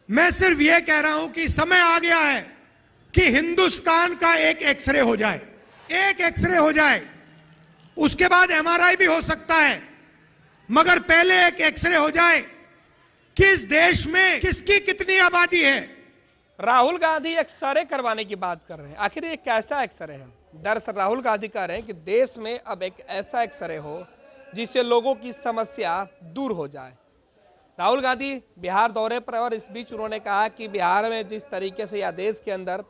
मैं सिर्फ यह कह रहा हूं कि समय आ गया है कि हिंदुस्तान का एक एक्सरे हो जाए, एक एक्सरे हो जाए, उसके बाद एमआरआई भी हो सकता है, मगर पहले एक एक्सरे हो जाए कि इस देश में किसकी कितनी आबादी है। राहुल गांधी एक्सरे करवाने की बात कर रहे हैं, आखिर ये कैसा एक्सरे है? दरअसल राहुल गांधी कह रहे हैं कि देश में अब एक ऐसा एक्सरे हो जिससे लोगों की समस्या दूर हो जाए। राहुल गांधी बिहार दौरे पर, और इस बीच उन्होंने कहा कि बिहार में जिस तरीके से या देश के अंदर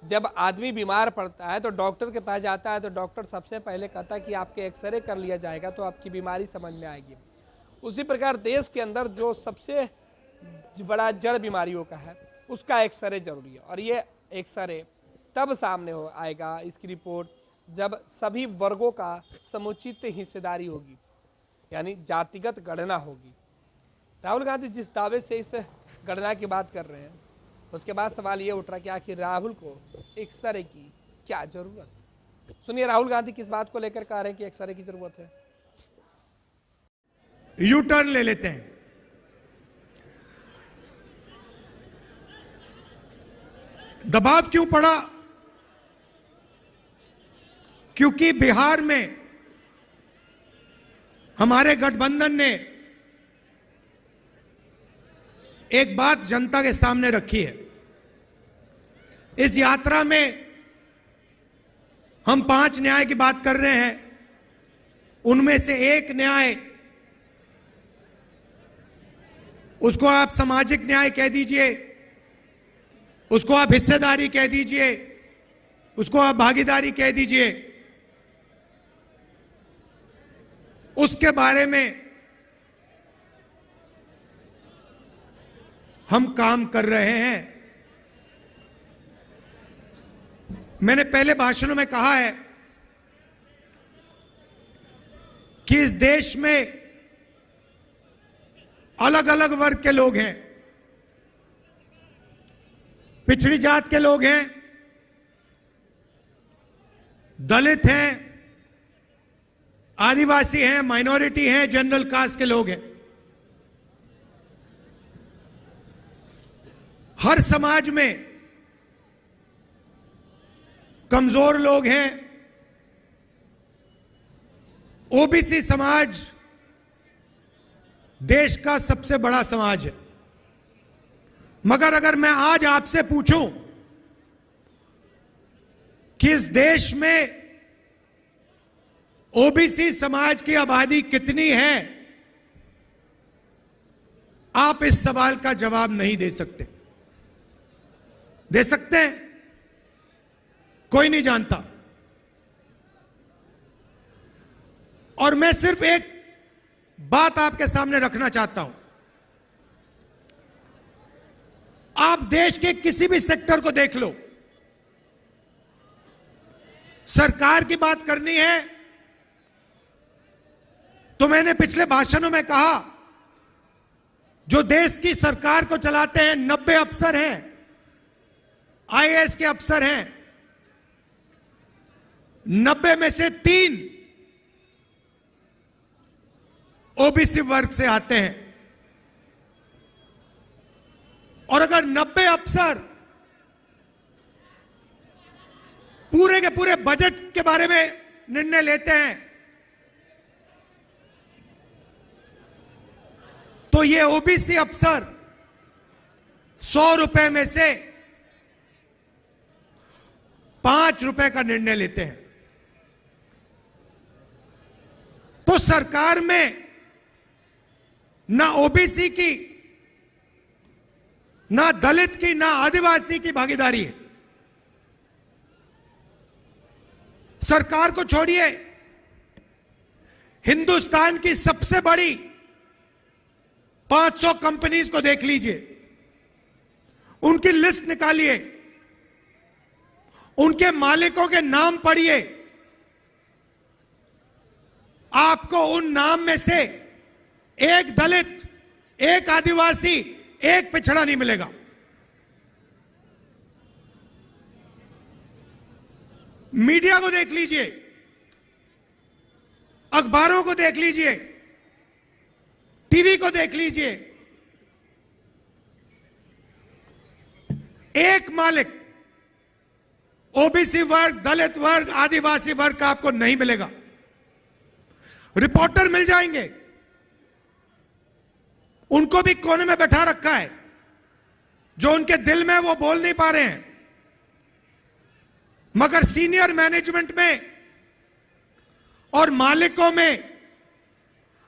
जब आदमी बीमार पड़ता है तो डॉक्टर के पास जाता है तो डॉक्टर सबसे पहले कहता है कि आपके एक्सरे कर लिया जाएगा तो आपकी बीमारी समझ में आएगी। उसी प्रकार देश के अंदर जो सबसे बड़ा जड़ बीमारियों का है उसका एक्सरे जरूरी है, और ये एक्सरे तब सामने हो आएगा, इसकी रिपोर्ट, जब सभी वर्गों का समुचित हिस्सेदारी होगी, यानी जातिगत गणना होगी। राहुल गांधी जिस दावे से इस गणना की बात कर रहे हैं उसके बाद सवाल ये उठ रहा कि आखिर राहुल को एक्सरे की क्या जरूरत? सुनिए राहुल गांधी किस बात को लेकर कह रहे हैं कि एक्सरे की जरूरत है। यू टर्न ले लेते हैं। दबाव क्यों पड़ा? क्योंकि बिहार में हमारे गठबंधन ने एक बात जनता के सामने रखी है। इस यात्रा में हम 5 न्याय की बात कर रहे हैं, उनमें से एक न्याय, उसको आप सामाजिक न्याय कह दीजिए, उसको आप हिस्सेदारी कह दीजिए, उसको आप भागीदारी कह दीजिए, उसके बारे में हम काम कर रहे हैं। मैंने पहले भाषणों में कहा है कि इस देश में अलग अलग वर्ग के लोग हैं, पिछड़ी जात के लोग हैं, दलित हैं, आदिवासी हैं, माइनॉरिटी हैं, जनरल कास्ट के लोग हैं। हर समाज में कमजोर लोग हैं। ओबीसी समाज देश का सबसे बड़ा समाज है, मगर अगर मैं आज आपसे पूछूं कि इस देश में ओबीसी समाज की आबादी कितनी है, आप इस सवाल का जवाब नहीं दे सकते। दे सकते हैं? कोई नहीं जानता। और मैं सिर्फ एक बात आपके सामने रखना चाहता हूं। आप देश के किसी भी सेक्टर को देख लो, सरकार की बात करनी है तो मैंने पिछले भाषणों में कहा, जो देश की सरकार को चलाते हैं 90 अफसर हैं, आईएएस के अफसर हैं, 90 में से 3 ओबीसी वर्ग से आते हैं। और अगर 90 अफसर पूरे के पूरे बजट के बारे में निर्णय लेते हैं तो ये ओबीसी अफसर 100 रुपए में से 5 रुपए का निर्णय लेते हैं। तो सरकार में ना ओबीसी की, ना दलित की, ना आदिवासी की भागीदारी है। सरकार को छोड़िए, हिंदुस्तान की सबसे बड़ी 500 कंपनीज को देख लीजिए, उनकी लिस्ट निकालिए, उनके मालिकों के नाम पढ़िए, आपको उन नाम में से एक दलित, एक आदिवासी, एक पिछड़ा नहीं मिलेगा। मीडिया को देख लीजिए, अखबारों को देख लीजिए, टीवी को देख लीजिए, एक मालिक ओबीसी वर्ग, दलित वर्ग, आदिवासी वर्ग का आपको नहीं मिलेगा। रिपोर्टर मिल जाएंगे, उनको भी कोने में बैठा रखा है, जो उनके दिल में वो बोल नहीं पा रहे हैं। मगर सीनियर मैनेजमेंट में और मालिकों में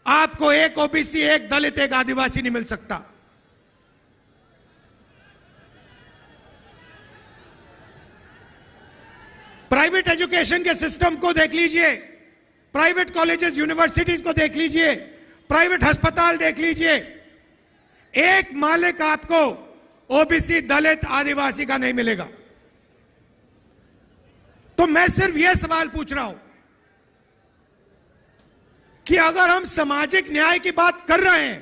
आपको एक ओबीसी, एक दलित, एक आदिवासी नहीं मिल सकता। प्राइवेट एजुकेशन के सिस्टम को देख लीजिए, प्राइवेट कॉलेजेस, यूनिवर्सिटीज को देख लीजिए, प्राइवेट अस्पताल देख लीजिए, एक मालिक आपको ओबीसी, दलित, आदिवासी का नहीं मिलेगा। तो मैं सिर्फ यह सवाल पूछ रहा हूं कि अगर हम सामाजिक न्याय की बात कर रहे हैं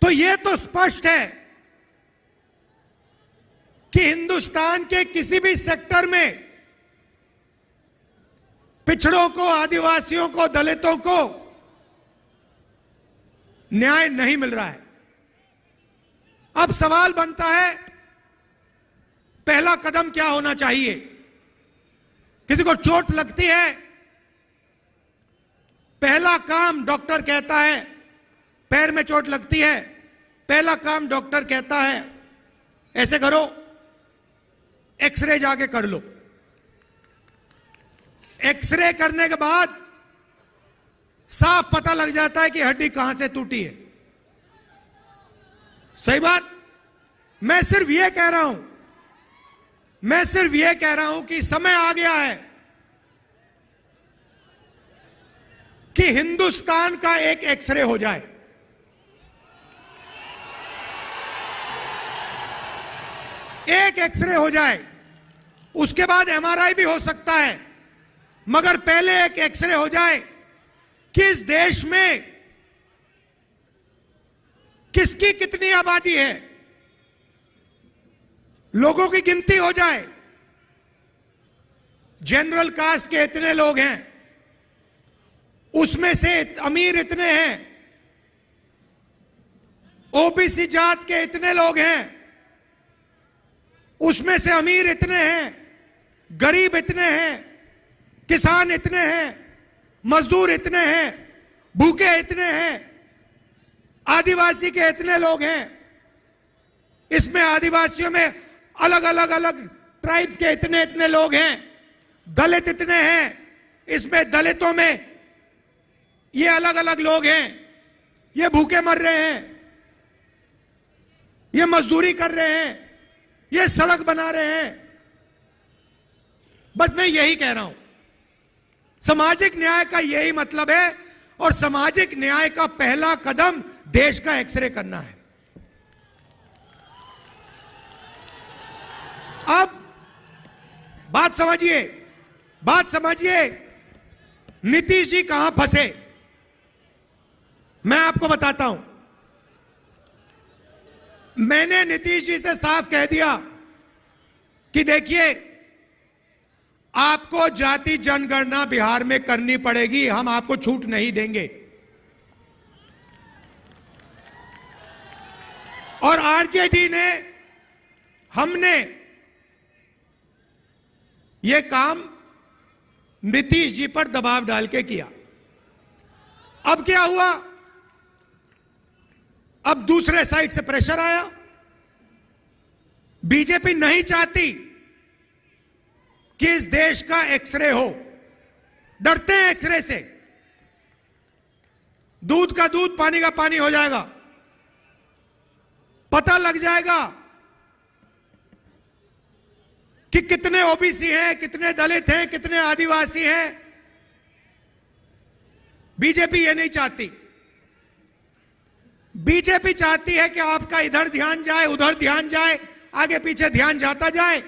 तो यह तो स्पष्ट है कि हिंदुस्तान के किसी भी सेक्टर में पिछड़ों को, आदिवासियों को, दलितों को न्याय नहीं मिल रहा है। अब सवाल बनता है, पहला कदम क्या होना चाहिए? किसी को चोट लगती है, पहला काम डॉक्टर कहता है, पैर में चोट लगती है, पहला काम डॉक्टर कहता है ऐसे करो, एक्सरे जाके कर लो। एक्सरे करने के बाद साफ पता लग जाता है कि हड्डी कहां से टूटी है। सही बात? मैं सिर्फ यह कह रहा हूं, कि समय आ गया है कि हिंदुस्तान का एक एक्सरे हो जाए। एक एक्सरे हो जाए, उसके बाद एमआरआई भी हो सकता है, मगर पहले एक एक्सरे हो जाए कि इस देश में किसकी कितनी आबादी है, लोगों की गिनती हो जाए। जनरल कास्ट के इतने लोग हैं, उसमें से अमीर इतने हैं, ओबीसी जात के इतने लोग हैं, उसमें से अमीर इतने हैं, गरीब इतने हैं, किसान इतने हैं, मजदूर इतने हैं, भूखे इतने हैं, आदिवासी के इतने लोग हैं, इसमें आदिवासियों में अलग अलग ट्राइब्स के इतने इतने लोग हैं, दलित इतने हैं, इसमें दलितों में ये अलग अलग लोग हैं, ये भूखे मर रहे हैं, ये मजदूरी कर रहे हैं, ये सड़क बना रहे हैं। बस मैं यही कह रहा हूं, सामाजिक न्याय का यही मतलब है, और सामाजिक न्याय का पहला कदम देश का एक्सरे करना है। अब बात समझिए, नीतीश जी कहां फंसे, मैं आपको बताता हूं। मैंने नीतीश जी से साफ कह दिया कि देखिए, आपको जाति जनगणना बिहार में करनी पड़ेगी, हम आपको छूट नहीं देंगे। और आरजेडी ने, हमने यह काम नीतीश जी पर दबाव डाल के किया। अब क्या हुआ? अब दूसरे साइड से प्रेशर आया। बीजेपी नहीं चाहती कि इस देश का एक्सरे हो, डरते हैं एक्सरे से। दूध का दूध, पानी का पानी हो जाएगा, पता लग जाएगा कि कितने ओबीसी हैं, कितने दलित हैं, कितने आदिवासी हैं। बीजेपी ये नहीं चाहती। बीजेपी चाहती है कि आपका इधर ध्यान जाए, उधर ध्यान जाए, आगे पीछे ध्यान जाता जाए,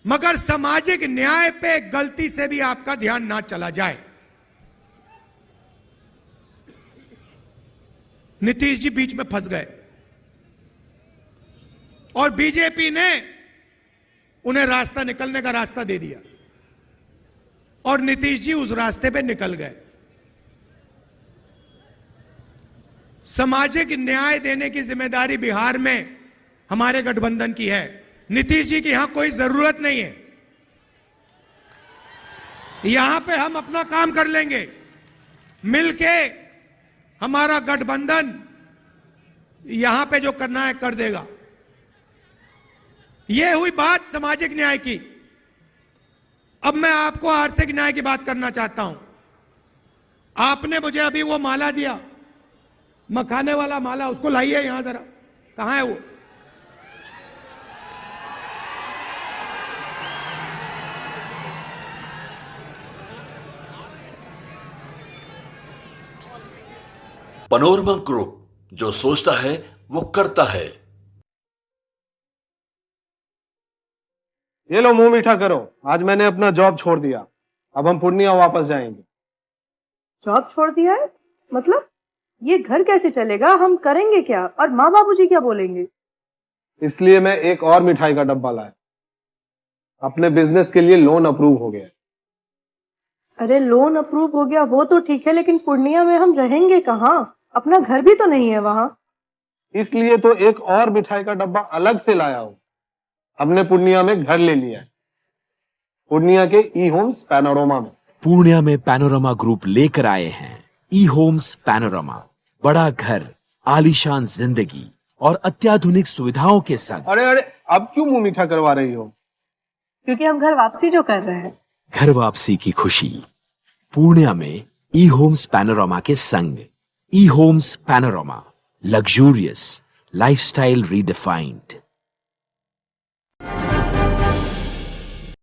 मगर सामाजिक न्याय पे गलती से भी आपका ध्यान ना चला जाए। नीतीश जी बीच में फंस गए और बीजेपी ने उन्हें रास्ता, निकलने का रास्ता दे दिया, और नीतीश जी उस रास्ते पे निकल गए। सामाजिक न्याय देने की जिम्मेदारी बिहार में हमारे गठबंधन की है। नीतीश जी की यहां कोई जरूरत नहीं है। यहां पे हम अपना काम कर लेंगे, मिलके हमारा गठबंधन यहां पे जो करना है कर देगा। यह हुई बात सामाजिक न्याय की। अब मैं आपको आर्थिक न्याय की बात करना चाहता हूं। आपने मुझे अभी वो माला दिया, मखाने वाला माला, उसको लाइए यहां जरा। कहां है वो? पैनोरमा ग्रुप, जो सोचता है वो करता है। ये लो मुंह मीठा करो, आज मैंने अपना जॉब छोड़ दिया। अब हम पूर्णिया वापस जाएंगे। जॉब छोड़ दिया है? मतलब ये घर कैसे चलेगा? हम करेंगे क्या? और माँ बाबूजी क्या बोलेंगे? इसलिए मैं एक और मिठाई का डब्बा लाया। अपने बिजनेस के लिए लोन अप्रूव हो गया। अरे लोन अप्रूव हो गया वो तो ठीक है, लेकिन पूर्णिया में हम रहेंगे कहाँ? अपना घर भी तो नहीं है वहां। इसलिए तो एक और मिठाई का डब्बा अलग से लाया हूं। हमने पूर्णिया में घर ले लिया है, पूर्णिया के ई होम्स पैनोरमा में। पूर्णिया में पैनोरमा ग्रुप लेकर आए हैं ई होम्स पैनोरमा। बड़ा घर, आलीशान जिंदगी और अत्याधुनिक सुविधाओं के संग। अरे अरे, अब क्यों मुंह मीठा करवा रही हो? क्योंकि हम घर वापसी जो कर रहे हैं। घर वापसी की खुशी पूर्णिया में ई होम्स पैनोरमा के संग। ई Homes Panorama, luxurious lifestyle redefined.